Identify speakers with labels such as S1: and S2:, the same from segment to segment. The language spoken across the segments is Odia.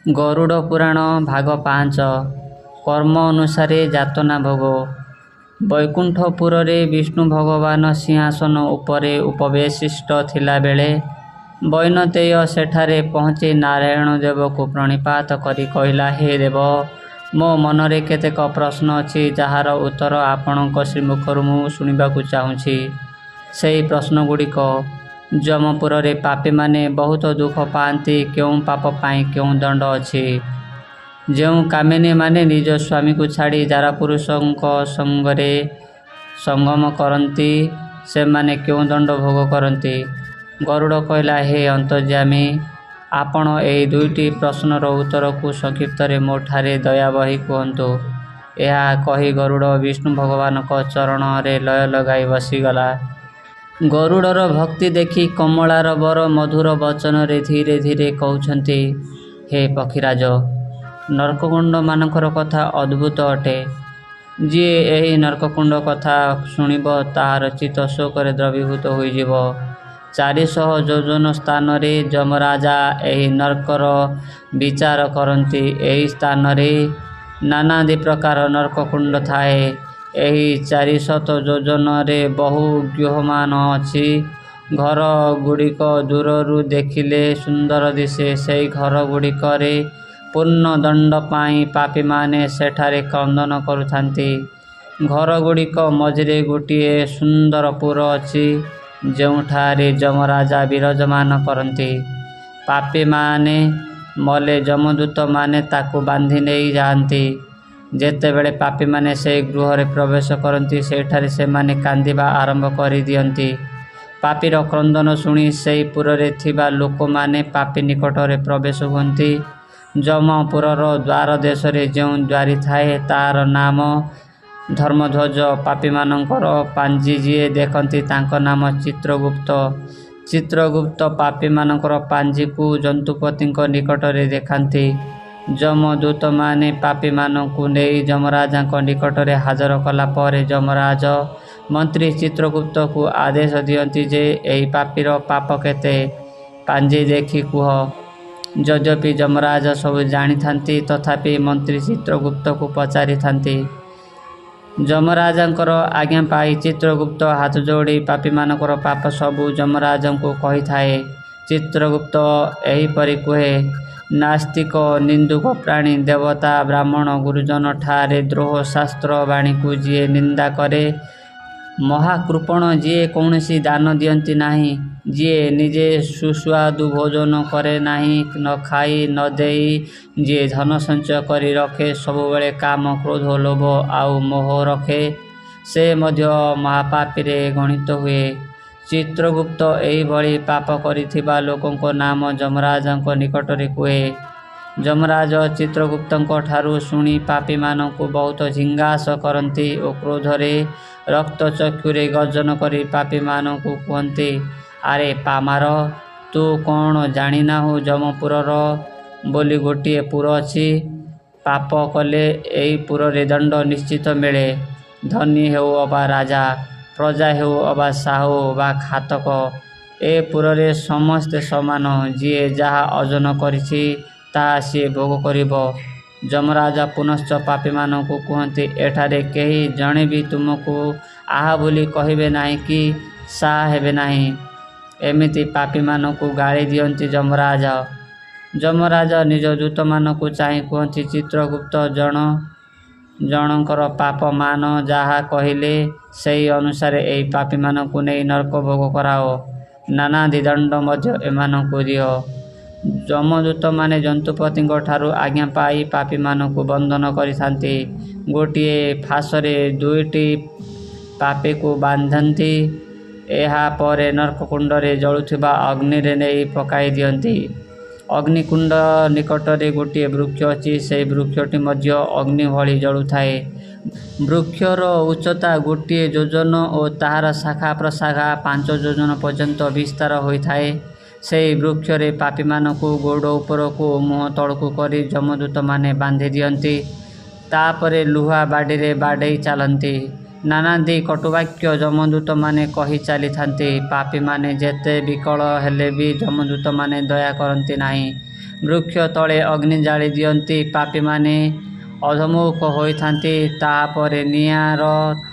S1: ଗରୁଡ଼ ପୁରାଣ ଭାଗ 5 କର୍ମ ଅନୁସାରେ ଯାତନା ଭୋଗ। ବୈକୁଣ୍ଠପୁରରେ ବିଷ୍ଣୁ ଭଗବାନ ସିଂହାସନ ଉପରେ ଉପବେଶିଷ୍ଟ ଥିଲାବେଳେ ବୈନତେୟ ସେଠାରେ ପହଞ୍ଚି ନାରାୟଣ ଦେବକୁ ପ୍ରଣିପାତ କରି କହିଲା, ହେ ଦେବ, ମୋ ମନରେ କେତେକ ପ୍ରଶ୍ନ ଅଛି, ଯାହାର ଉତ୍ତର ଆପଣଙ୍କ ଶ୍ରୀମୁଖରୁ ମୁଁ ଶୁଣିବାକୁ ଚାହୁଁଛି। ସେହି ପ୍ରଶ୍ନଗୁଡ଼ିକ, ଯମପୁରରେ ପାପୀମାନେ ବହୁତ ଦୁଃଖ ପାଆନ୍ତି, କେଉଁ ପାପ ପାଇଁ କେଉଁ ଦଣ୍ଡ ଅଛି? ଯେଉଁ କାମିନୀମାନେ ନିଜ ସ୍ୱାମୀକୁ ଛାଡ଼ି ଜାରାପୁରୁଷଙ୍କ ସଙ୍ଗରେ ସଙ୍ଗମ କରନ୍ତି, ସେମାନେ କେଉଁ ଦଣ୍ଡ ଭୋଗ କରନ୍ତି? ଗରୁଡ଼ କହିଲା, ହେ ଅନ୍ତର୍ଯ୍ୟାମୀ, ଆପଣ ଏହି ଦୁଇଟି ପ୍ରଶ୍ନର ଉତ୍ତରକୁ ସଂକ୍ଷିପ୍ତରେ ମୋଠାରେ ଦୟାବହି କୁହନ୍ତୁ। ଏହା କହି ଗରୁଡ଼ ବିଷ୍ଣୁ ଭଗବାନଙ୍କ ଚରଣରେ ଲୟ ଲଗାଇ ବସିଗଲା। ଗରୁଡ଼ର ଭକ୍ତି ଦେଖି କମଳାର ବର ମଧୁର ବଚନରେ ଧୀରେ ଧୀରେ କହୁଛନ୍ତି, ହେ ପକ୍ଷୀରାଜ, ନରକକୁଣ୍ଡମାନଙ୍କର କଥା ଅଦ୍ଭୁତ ଅଟେ। ଯିଏ ଏହି ନରକକୁଣ୍ଡ କଥା ଶୁଣିବ, ତାହାର ଚିତ୍ତ ଶୋକରେ ଦ୍ରବୀଭୂତ ହୋଇଯିବ। 400 ଯୋଜନ ସ୍ଥାନରେ ଯମରାଜା ଏହି ନରକର ବିଚାର କରନ୍ତି। ଏହି ସ୍ଥାନରେ ନାନାଦି ପ୍ରକାର ନରକକୁଣ୍ଡ ଥାଏ। ଏହି 400 ଯୋଜନରେ ବହୁ ଗୃହମାନ ଅଛି। ଘରଗୁଡ଼ିକ ଦୂରରୁ ଦେଖିଲେ ସୁନ୍ଦର ଦିଶେ। ସେହି ଘରଗୁଡ଼ିକରେ ପୂର୍ଣ୍ଣ ଦଣ୍ଡ ପାଇଁ ପାପୀମାନେ ସେଠାରେ କ୍ରନ୍ଦନ କରୁଥାନ୍ତି। ଘରଗୁଡ଼ିକ ମଝିରେ ଗୋଟିଏ ସୁନ୍ଦର ପୁର ଅଛି, ଯେଉଁଠାରେ ଯମରାଜା ବିରାଜମାନ କରନ୍ତି। ପାପୀମାନେ ମଲେ ଯମଦୂତମାନେ ତାକୁ ବାନ୍ଧି ନେଇ ଯାଆନ୍ତି। ଯେତେବେଳେ ପାପୀମାନେ ସେହି ଗୃହରେ ପ୍ରବେଶ କରନ୍ତି, ସେଠାରେ ସେମାନେ କାନ୍ଦିବା ଆରମ୍ଭ କରିଦିଅନ୍ତି। ପାପୀର କ୍ରନ୍ଦନ ଶୁଣି ସେହି ପୁରରେ ଥିବା ଲୋକମାନେ ପାପୀ ନିକଟରେ ପ୍ରବେଶ ହୁଅନ୍ତି। ଯମପୁରର ଦ୍ୱାର ଦେଶରେ ଯେଉଁ ଦ୍ୱାରୀ ଥାଏ, ତାହାର ନାମ ଧର୍ମଧ୍ୱଜ। ପାପୀମାନଙ୍କର ପାଞ୍ଜି ଯିଏ ଦେଖନ୍ତି, ତାଙ୍କ ନାମ ଚିତ୍ରଗୁପ୍ତ। ଚିତ୍ରଗୁପ୍ତ ପାପୀମାନଙ୍କର ପାଞ୍ଜିକୁ ଯନ୍ତୁପତିଙ୍କ ନିକଟରେ ଦେଖାନ୍ତି। ଯମଦୂତମାନେ ପାପୀମାନଙ୍କୁ ନେଇ ଯମରାଜାଙ୍କ ନିକଟରେ ହାଜର କଲା ପରେ ଯମରାଜ ମନ୍ତ୍ରୀ ଚିତ୍ରଗୁପ୍ତକୁ ଆଦେଶ ଦିଅନ୍ତି ଯେ, ଏହି ପାପୀର ପାପ କେତେ, ପାଞ୍ଜି ଦେଖି କୁହ। ଯଦ୍ୟପି ଯମରାଜ ସବୁ ଜାଣିଥାନ୍ତି, ତଥାପି ମନ୍ତ୍ରୀ ଚିତ୍ରଗୁପ୍ତକୁ ପଚାରିଥାନ୍ତି। ଯମରାଜାଙ୍କର ଆଜ୍ଞା ପାଇ ଚିତ୍ରଗୁପ୍ତ ହାତ ଯୋଡ଼ି ପାପୀମାନଙ୍କର ପାପ ସବୁ ଯମରାଜଙ୍କୁ କହିଥାଏ। ଚିତ୍ରଗୁପ୍ତ ଏହିପରି କୁହେ, ନାସ୍ତିକ, ନିନ୍ଦୁକ ପ୍ରାଣୀ, ଦେବତା, ବ୍ରାହ୍ମଣ, ଗୁରୁଜନ ଠାରେ ଦ୍ରୋହ, ଶାସ୍ତ୍ର ବାଣୀକୁ ଯିଏ ନିନ୍ଦା କରେ, ମହାକୃପଣ ଯିଏ କୌଣସି ଦାନ ଦିଅନ୍ତି ନାହିଁ, ଯିଏ ନିଜେ ସୁସ୍ୱାଦୁ ଭୋଜନ କରେ ନାହିଁ, ନ ଖାଇ ନ ଦେଇ ଯିଏ ଧନ ସଞ୍ଚୟ କରି ରଖେ, ସବୁବେଳେ କାମ, କ୍ରୋଧ, ଲୋଭ ଆଉ ମୋହ ରଖେ, ସେ ମଧ୍ୟ ମହାପାପୀରେ ଗଣିତ ହୁଏ। ଚିତ୍ରଗୁପ୍ତ ଏହିଭଳି ପାପ କରିଥିବା ଲୋକଙ୍କ ନାମ ଯମରାଜଙ୍କ ନିକଟରେ କୁହେ। ଯମରାଜ ଚିତ୍ରଗୁପ୍ତଙ୍କ ଠାରୁ ଶୁଣି ପାପୀମାନଙ୍କୁ ବହୁତ ଜିଜ୍ଞାସା କରନ୍ତି ଓ କ୍ରୋଧରେ ରକ୍ତଚକ୍ଷୁରେ ଗର୍ଜନ କରି ପାପୀମାନଙ୍କୁ କୁହନ୍ତି, ଆରେ ପାମାର, ତୁ କ'ଣ ଜାଣିନାହୁଁ, ଯମପୁରର ବୋଲି ଗୋଟିଏ ପୁର ଅଛି। ପାପ କଲେ ଏହି ପୁରରେ ଦଣ୍ଡ ନିଶ୍ଚିତ ମିଳେ। ଧନୀ ହେଉ ଅବା ରାଜା, ପ୍ରଜା ହେଉ ଅବା ସାହୁ ବା ଖାତକ, ଏ ପୁରରେ ସମସ୍ତେ ସମାନ। ଯିଏ ଯାହା ଅର୍ଜନ କରିଛି, ତାହା ସିଏ ଭୋଗ କରିବ। ଯମରାଜା ପୁନଶ୍ଚ ପାପୀମାନଙ୍କୁ କୁହନ୍ତି, ଏଠାରେ କେହି ଜଣେ ବି ତୁମକୁ ଆହା ବୋଲି କହିବେ ନାହିଁ କି ସାହା ହେବେ ନାହିଁ। ଏମିତି ପାପୀମାନଙ୍କୁ ଗାଳି ଦିଅନ୍ତି ଯମରାଜ। ଯମରାଜ ନିଜ ଦୂତମାନଙ୍କୁ ଚାହିଁ କୁହନ୍ତି, ଚିତ୍ରଗୁପ୍ତ ଜଣଙ୍କର ପାପ ମାନ, ଯାହା କହିଲେ ସେହି ଅନୁସାରେ ଏହି ପାପୀମାନଙ୍କୁ ନେଇ ନରକ ଭୋଗ କରାଅ। ନାନାଦି ଦଣ୍ଡ ମଧ୍ୟ ଏମାନଙ୍କୁ ଦିଅ। ଯମଦୂତମାନେ ଯନ୍ତୁପତିଙ୍କ ଠାରୁ ଆଜ୍ଞା ପାଇ ପାପୀମାନଙ୍କୁ ବନ୍ଧନ କରିଥାନ୍ତି। ଗୋଟିଏ ଫାଶରେ ଦୁଇଟି ପାପୀକୁ ବାନ୍ଧନ୍ତି। ଏହା ପରେ ନରକକୁଣ୍ଡରେ ଜଳୁଥିବା ଅଗ୍ନିରେ ନେଇ ପକାଇ ଦିଅନ୍ତି। ଅଗ୍ନିକୁଣ୍ଡ ନିକଟରେ ଗୋଟିଏ ବୃକ୍ଷ ଅଛି। ସେହି ବୃକ୍ଷଟି ମଧ୍ୟ ଅଗ୍ନି ଭଳି ଜଳୁଥାଏ। ବୃକ୍ଷର ଉଚ୍ଚତା ଗୋଟିଏ ଯୋଜନ ଓ ତାହାର ଶାଖା ପ୍ରଶାଖା 5 ଯୋଜନ ପର୍ଯ୍ୟନ୍ତ ବିସ୍ତାର ହୋଇଥାଏ। ସେହି ବୃକ୍ଷରେ ପାପୀମାନଙ୍କୁ ଗୋଡ଼ ଉପରକୁ ଓ ମୁହଁ ତଳକୁ କରି ଯମଦୂତମାନେ ବାନ୍ଧି ଦିଅନ୍ତି। ତାପରେ ଲୁହା ବାଡ଼ିରେ ବାଡ଼େଇ ଚାଲନ୍ତି। ନାନାଦି କଟୁବାକ୍ୟ ଯମଦୂତମାନେ କହି ଚାଲିଥାନ୍ତି। ପାପୀମାନେ ଯେତେ ବିକଳ ହେଲେ ବି ଯମଦୂତମାନେ ଦୟା କରନ୍ତି ନାହିଁ। ବୃକ୍ଷ ତଳେ ଅଗ୍ନି ଜାଳି ଦିଅନ୍ତି। ପାପୀମାନେ ଅଧମୁଖ ହୋଇଥାନ୍ତି, ତାପରେ ନିଆଁର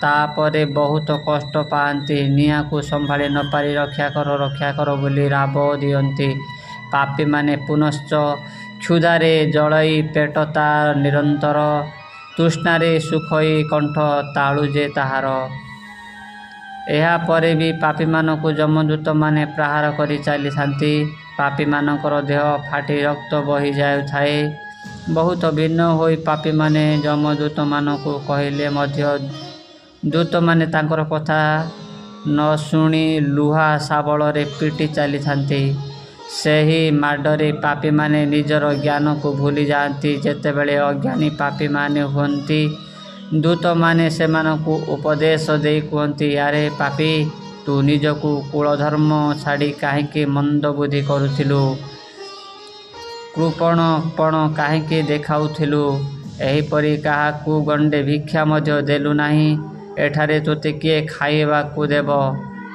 S1: ତାପରେ ବହୁତ କଷ୍ଟ ପାଆନ୍ତି। ନିଆଁକୁ ସମ୍ଭାଳି ନପାରି ରକ୍ଷା କର ବୋଲି ରାବ ଦିଅନ୍ତି। ପାପୀମାନେ ପୁନଶ୍ଚ କ୍ଷୁଧାରେ ଜଳଇ ପେଟ ତାର ନିରନ୍ତର, ତୃଷ୍ଣାରେ ଶୁଖଇ କଣ୍ଠ ତାଳୁ ଯେ ତାହାର। ଏହାପରେ ବି ପାପୀମାନଙ୍କୁ ଯମଦୂତମାନେ ପ୍ରହାର କରି ଚାଲିଥାନ୍ତି। ପାପୀମାନଙ୍କର ଦେହ ଫାଟି ରକ୍ତ ବହି ଯାଉଥାଏ। ବହୁତ ଭିନ୍ନ ହୋଇ ପାପୀମାନେ ଯମଦୂତମାନଙ୍କୁ କହିଲେ ମଧ୍ୟ ଦୂତମାନେ ତାଙ୍କର କଥା ନ ଶୁଣି ଲୁହା ଶାବଳରେ ପିଟି ଚାଲିଥାନ୍ତି। ସେହି ମାଡ଼ରେ ପାପୀମାନେ ନିଜର ଜ୍ଞାନକୁ ଭୁଲି ଯାଆନ୍ତି। ଯେତେବେଳେ ଅଜ୍ଞାନୀ ପାପୀମାନେ ହୁଅନ୍ତି, ଦୂତମାନେ ସେମାନଙ୍କୁ ଉପଦେଶ ଦେଇ କୁହନ୍ତି, ଆରେ ପାପୀ, ତୁ ନିଜକୁ କୁଳଧର୍ମ ଛାଡ଼ି କାହିଁକି ମନ୍ଦ ବୁଦ୍ଧି କରୁଥିଲୁ? କୃପଣପଣ କାହିଁକି ଦେଖାଉଥିଲୁ? ଏହିପରି କାହାକୁ ଗଣ୍ଡେ ଭିକ୍ଷା ମଧ୍ୟ ଦେଲୁ ନାହିଁ? ଏଠାରେ ତୋତେ କିଏ ଖାଇବାକୁ ଦେବ?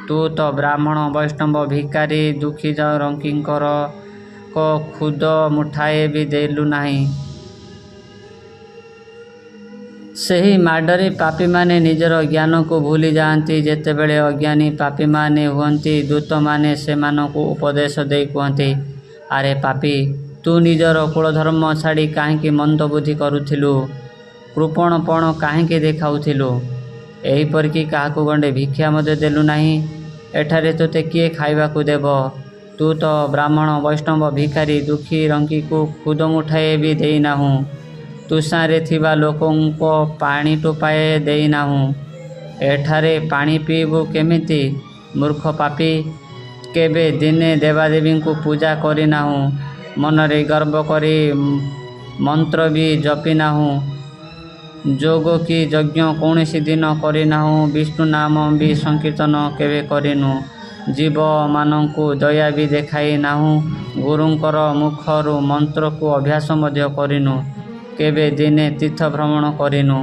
S1: ତୁ ତ ବ୍ରାହ୍ମଣ, ବୈଷ୍ଣବ, ଭିକାରୀ, ଦୁଃଖୀ ରଙ୍କିଙ୍କର ଖୁଦ ମୁଠାଏ ବି ଦେଲୁ ନାହିଁ। ସେହି ମାଡ଼ରେ ପାପୀମାନେ ନିଜର ଜ୍ଞାନକୁ ଭୁଲି ଯାଆନ୍ତି। ଯେତେବେଳେ ଅଜ୍ଞାନୀ ପାପୀମାନେ ହୁଅନ୍ତି, ଦୂତମାନେ ସେମାନଙ୍କୁ ଉପଦେଶ ଦେଇ କୁହନ୍ତି, ଆରେ ପାପୀ, ତୁ ନିଜର କୁଳଧର୍ମ ଛାଡ଼ି କାହିଁକି ମନ୍ଦ ବୁଦ୍ଧି କରୁଥିଲୁ? କୃପଣପଣ କାହିଁକି ଦେଖାଉଥିଲୁ? ଏହିପରିକି କାହାକୁ ଗଣ୍ଡେ ଭିକ୍ଷା ମଧ୍ୟ ଦେଲୁ ନାହିଁ? ଏଠାରେ ତୋତେ କିଏ ଖାଇବାକୁ ଦେବ? ତୁ ତ ବ୍ରାହ୍ମଣ, ବୈଷ୍ଣବ, ଭିକାରୀ, ଦୁଃଖୀ ରଙ୍କିଙ୍କୁ ଖୁଦ ମୁଠାଏ ବି ଦେଇନାହୁଁ। ତୃଷ୍ଣାରେ ଥିବା ଲୋକଙ୍କୁ ପାଣି ଟୋପାଏ ଦେଇନାହୁଁ। ଏଠାରେ ପାଣି ପିଇବୁ କେମିତି? ମୂର୍ଖ ପାପୀ, କେବେ ଦିନେ ଦେବାଦେବୀଙ୍କୁ ପୂଜା କରିନାହୁଁ। ମନରେ ଗର୍ବ କରି ମନ୍ତ୍ର ବି ଜପିନାହୁଁ। ଯୋଗ କି ଯଜ୍ଞ କୌଣସି ଦିନ କରିନାହୁଁ। ବିଷ୍ଣୁ ନାମ ବି ସଂକୀର୍ତ୍ତନ କେବେ କରିନୁ। ଜୀବମାନଙ୍କୁ ଦୟା ବି ଦେଖାଇ ନାହୁଁ। ଗୁରୁଙ୍କର ମୁଖରୁ ମନ୍ତ୍ରକୁ ଅଭ୍ୟାସ ମଧ୍ୟ କରିନୁ। କେବେ ଦିନେ ତୀର୍ଥ ଭ୍ରମଣ କରିନୁ।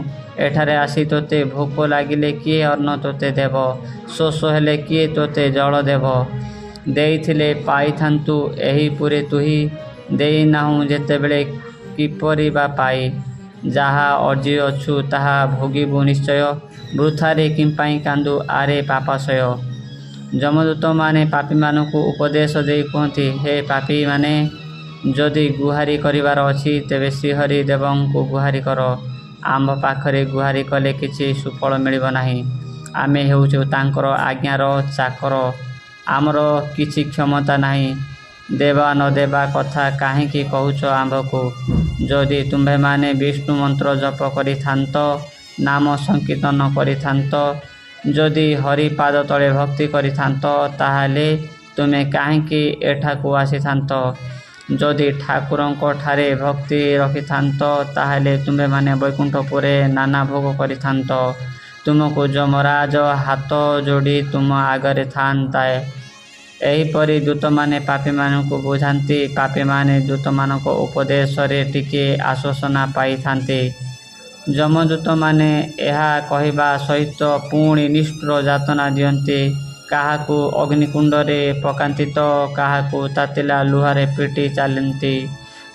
S1: ଏଠାରେ ଆସି ତୋତେ ଭୋକ ଲାଗିଲେ କିଏ ଅନ୍ନ ତୋତେ ଦେବ? ଶୋଷ ହେଲେ କିଏ ତୋତେ ଜଳ ଦେବ? ଦେଇଥିଲେ ପାଇଥାନ୍ତୁ, ଏହିପରି ତୁହି ଦେଇନାହୁଁ ଯେତେବେଳେ କିପରି ବା ପାଇ? ଯାହା ଅର୍ଜିଅଛୁ ତାହା ଭୋଗିବୁ ନିଶ୍ଚୟ। ବୃଥାରେ କିପାଇଁ କାନ୍ଦୁ ଆରେ ପାପାଶୟ? ଯମଦୂତମାନେ ପାପୀମାନଙ୍କୁ ଉପଦେଶ ଦେଇ କୁହନ୍ତି, ହେ ପାପୀମାନେ, ଯଦି ଗୁହାରି କରିବାର ଅଛି, ତେବେ ଶ୍ରୀହରି ଦେବଙ୍କୁ ଗୁହାରି କର। ଆମ୍ଭ ପାଖରେ ଗୁହାରି କଲେ କିଛି ସୁଫଳ ମିଳିବ ନାହିଁ। ଆମେ ହେଉଛୁ ତାଙ୍କର ଆଜ୍ଞାର ଚାକର। ଆମର କିଛି କ୍ଷମତା ନାହିଁ। ଦେବା ନ ଦେବା କଥା କାହିଁକି କହୁଛ ଆମ୍ଭକୁ? ଯଦି ତୁମ୍ଭେମାନେ ବିଷ୍ଣୁ ମନ୍ତ୍ର ଜପ କରିଥାନ୍ତ, ନାମ ସଂକୀର୍ତ୍ତନ କରିଥାନ୍ତ, ଯଦି ହରି ପାଦ ତଳେ ଭକ୍ତି କରିଥାନ୍ତ, ତାହେଲେ ତୁମେ କାହିଁକି ଏଠାକୁ ଆସିଥାନ୍ତ? ଯଦି ଠାକୁରଙ୍କଠାରେ ଭକ୍ତି ରଖିଥାନ୍ତ, ତାହେଲେ ତୁମ୍ଭେମାନେ ବୈକୁଣ୍ଠପୁରେ ନାନା ଭୋଗ କରିଥାନ୍ତ। ତୁମକୁ ଯମରାଜ ହାତ ଯୋଡ଼ି ତୁମ ଆଗରେ ଥାଆନ୍ତା। ଏହିପରି ଦୂତମାନେ ପାପୀମାନଙ୍କୁ ବୁଝାନ୍ତି। ପାପୀମାନେ ଦୂତମାନଙ୍କ ଉପଦେଶରେ ଟିକିଏ ଆଶ୍ୱାସନା ପାଇଥାନ୍ତି। ଯମଦୂତମାନେ ଏହା କହିବା ସହିତ ପୁଣି ନିଷ୍ଠୁର ଯାତନା ଦିଅନ୍ତି। କାହାକୁ ଅଗ୍ନିକୁଣ୍ଡରେ ପକାନ୍ତି ତ କାହାକୁ ତାତିଲା ଲୁହାରେ ପିଟି ଚାଲନ୍ତି।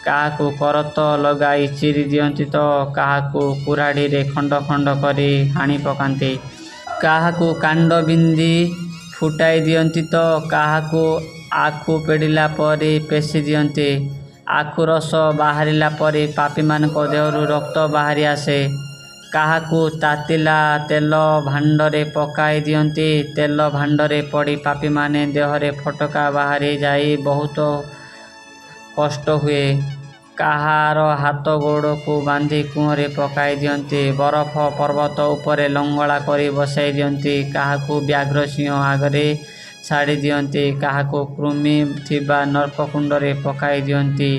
S1: କାହାକୁ କରତ ଲଗାଇ ଚିରି ଦିଅନ୍ତି ତ କାହାକୁ କୁରାଢ଼ୀରେ ଖଣ୍ଡ ଖଣ୍ଡ କରି ହାଣି ପକାନ୍ତି। କାହାକୁ କାଣ୍ଡ ବିନ୍ଧି ଫୁଟାଇ ଦିଅନ୍ତି ତ କାହାକୁ ଆଖୁ ପେଡ଼ିଲା ପରି ପେଷି ଦିଅନ୍ତି। ଆଖୁ ରସ ବାହାରିଲା ପରି ପାପୀମାନଙ୍କ ଦେହରୁ ରକ୍ତ ବାହାରି ଆସେ। କାହାକୁ ତାତିଲା ତେଲ ଭାଣ୍ଡରେ ପକାଇ ଦିଅନ୍ତି। ତେଲ ଭାଣ୍ଡରେ ପଡ଼ି ପାପୀମାନେ ଦେହରେ ଫୋଟକା ବାହାରି ଯାଇ ବହୁତ କଷ୍ଟ ହୁଏ। କାହାର ହାତ ଗୋଡ଼କୁ ବାନ୍ଧି କୂଅରେ ପକାଇ ଦିଅନ୍ତି। ବରଫ ପର୍ବତ ଉପରେ ଲଙ୍ଗଳା କରି ବସାଇ ଦିଅନ୍ତି। କାହାକୁ ବ୍ୟାଘ୍ର ସିଂହ ଆଗରେ ଛାଡ଼ି ଦିଅନ୍ତି। କାହାକୁ କୃମି ଥିବା ନର୍କକୁଣ୍ଡରେ ପକାଇ ଦିଅନ୍ତି।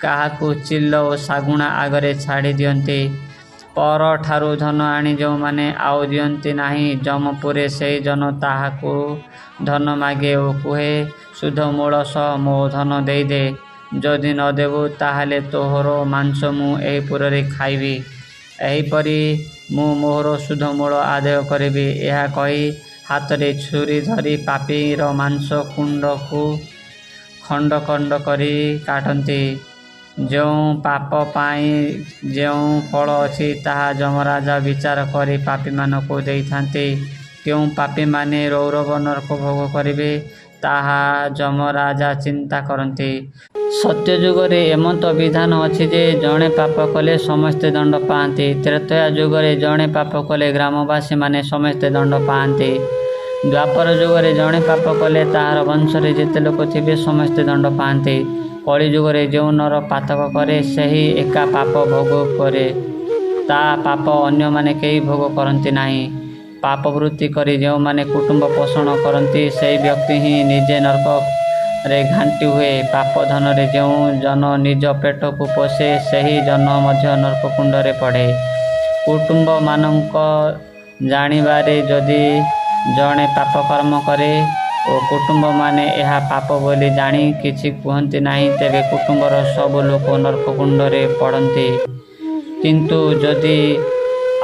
S1: କାହାକୁ ଚିଲ ଓ ଶାଗୁଣା ଆଗରେ ଛାଡ଼ି ଦିଅନ୍ତି। ପରଠାରୁ ଧନ ଆଣି ଯେଉଁମାନେ ଆଉ ଦିଅନ୍ତି ନାହିଁ, ଯମପୁରେ ସେହି ଜନ ତାହାକୁ ଧନ ମାଗେ ଓ କୁହେ, ସୁଧ ମୂଳ ସହ ମୋ ଧନ ଦେଇଦେ। ଯଦି ନ ଦେବୁ, ତାହେଲେ ତୋହର ମାଂସ ମୁଁ ଏହି ପୁରରେ ଖାଇବି। ଏହିପରି ମୁଁ ମୋହର ସୁଧ ମୂଳ ଆଦାୟ କରିବି। ଏହା କହି ହାତରେ ଛୁରୀ ଧରି ପାପୀର ମାଂସ ଖଣ୍ଡ ଖଣ୍ଡ କରି କାଟନ୍ତି। ଯେଉଁ ପାପ ପାଇଁ ଯେଉଁ ଫଳ ଅଛି ତାହା ଯମରାଜା ବିଚାର କରି ପାପୀମାନଙ୍କୁ ଦେଇଥାନ୍ତି। କେଉଁ ପାପୀମାନେ ରୌରବ ନରକ ଭୋଗ କରିବେ ତାହା ଯମରାଜା ଚିନ୍ତା କରନ୍ତି। ସତ୍ୟଯୁଗରେ ଏମନ୍ତ ବିଧାନ ଅଛି ଯେ ଜଣେ ପାପ କଲେ ସମସ୍ତେ ଦଣ୍ଡ ପାଆନ୍ତି। ତ୍ରେତୟା ଯୁଗରେ ଜଣେ ପାପ କଲେ ଗ୍ରାମବାସୀମାନେ ସମସ୍ତେ ଦଣ୍ଡ ପାଆନ୍ତି। ଦ୍ୱାପର ଯୁଗରେ ଜଣେ ପାପ କଲେ ତାହାର ବଂଶରେ ଯେତେ ଲୋକ ଥିବେ ସମସ୍ତେ ଦଣ୍ଡ ପାଆନ୍ତି। କଳି ଯୁଗରେ ଯେଉଁ ନର ପାତକ କରେ ସେହି ଏକା ପାପ ଭୋଗ କରେ, ତା ପାପ ଅନ୍ୟମାନେ କେହି ଭୋଗ କରନ୍ତି ନାହିଁ। ପାପ ବୃତ୍ତି କରି ଯେଉଁମାନେ କୁଟୁମ୍ବ ପୋଷଣ କରନ୍ତି ସେହି ବ୍ୟକ୍ତି ହିଁ ନିଜେ ନରକରେ ଘାଣ୍ଟି ହୁଏ। ପାପ ଧନରେ ଯେଉଁ ଜନ ନିଜ ପେଟକୁ ପୋଷେ ସେହି ଜନ ମଧ୍ୟ ନରକକୁଣ୍ଡରେ ପଡ଼େ। କୁଟୁମ୍ବମାନଙ୍କ ଜାଣିବାରେ ଯଦି ଜଣେ ପାପ କର୍ମ କରେ ଓ କୁଟୁମ୍ବମାନେ ଏହା ପାପ ବୋଲି ଜାଣି କିଛି କୁହନ୍ତି ନାହିଁ ତେବେ କୁଟୁମ୍ବର ସବୁ ଲୋକ ନରକକୁଣ୍ଡରେ ପଡ଼ନ୍ତି। କିନ୍ତୁ ଯଦି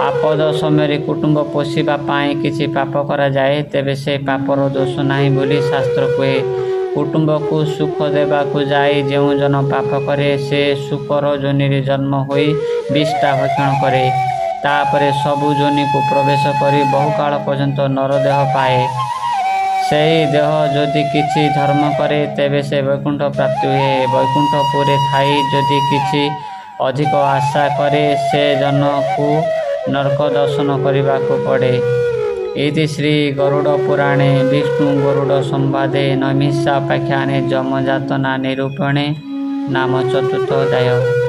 S1: ଆପଦ ସମୟରେ କୁଟୁମ୍ବ ପୋଷିବା ପାଇଁ କିଛି ପାପ କରାଯାଏ ତେବେ ସେ ପାପର ଦୋଷ ନାହିଁ ବୋଲି ଶାସ୍ତ୍ର କୁହେ। କୁଟୁମ୍ବକୁ ସୁଖ ଦେବାକୁ ଯାଇ ଯେଉଁ ଜନ ପାପ କରେ ସେ ଶୂକର ଯୋନିରେ ଜନ୍ମ ହୋଇ ବିଷ୍ଠା ଭକ୍ଷଣ କରେ। ତାପରେ ସବୁ ଯୋନିକୁ ପ୍ରବେଶ କରି ବହୁକାଳ ପର୍ଯ୍ୟନ୍ତ ନରଦେହ ପାଏ। ସେହି ଦେହ ଯଦି କିଛି ଧର୍ମ କରେ ତେବେ ସେ ବୈକୁଣ୍ଠ ପ୍ରାପ୍ତି ହୁଏ। ବୈକୁଣ୍ଠପୁରେ ଥାଇ ଯଦି କିଛି ଅଧିକ ଆଶା କରେ ସେ ଜନକୁ ନରକ ଦର୍ଶନ କରିବାକୁ ପଡ଼େ। ଇତି ଶ୍ରୀ ଗରୁଡ଼ ପୁରାଣେ ବିଷ୍ଣୁ ଗରୁଡ଼ ସମ୍ବାଦେ ନୈମିଷାପାଖ୍ୟାନେ ଯମଯାତନା ନିରୂପଣେ ନାମ ଚତୁର୍ଥ ଅଧ୍ୟାୟ।